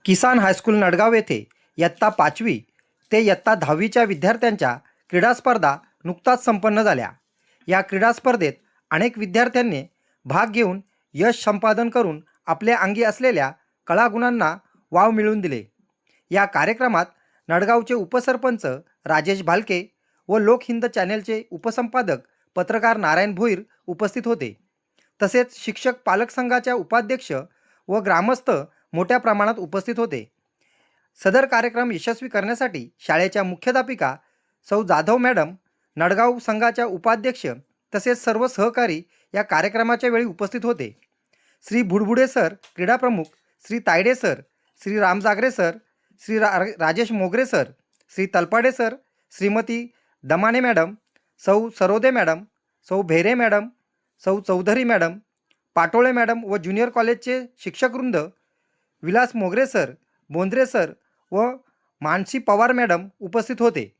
किसान high school Nadgaon येथे इयत्ता 5वी ते इयत्ता 10वीच्या विद्यार्थ्यांच्या क्रीडा स्पर्धा नुकताच संपन्न झाल्या. या क्रीडा स्पर्धेत अनेक विद्यार्थ्यांनी भाग घेऊन यश संपादन करून आपल्या अंगी असलेल्या कलागुणांना वाव मिळवून दिले. या कार्यक्रमात नडगावचे उपसरपंच राजेश भालके व लोकहिंद चॅनेलचे उपसंपादक पत्रकार नारायण भोईर उपस्थित होते. तसेच शिक्षक पालक संघाच्या उपाध्यक्ष व ग्रामस्थ मोठ्या प्रमाणात उपस्थित होते. सदर कार्यक्रम यशस्वी करण्यासाठी शाळेच्या मुख्याध्यापिका सौ जाधव मॅडम, नडगाव संघाच्या उपाध्यक्ष तसेच सर्व सहकारी या कार्यक्रमाच्या वेळी उपस्थित होते. श्री भुडभुडे सर क्रीडा प्रमुख, श्री तायडे सर, श्री रामजागरे सर, श्री राजेश मोगरे सर, श्री तलपाडे सर, श्रीमती दमाने मॅडम, सौ सरोदे मॅडम, सौ भेरे मॅडम, सौ चौधरी मॅडम, पाटोळे मॅडम व ज्युनियर कॉलेजचे शिक्षकवृंद, विलास मोगरे सर, बोंद्रे सर व मानसी पवार मॅडम उपस्थित होते.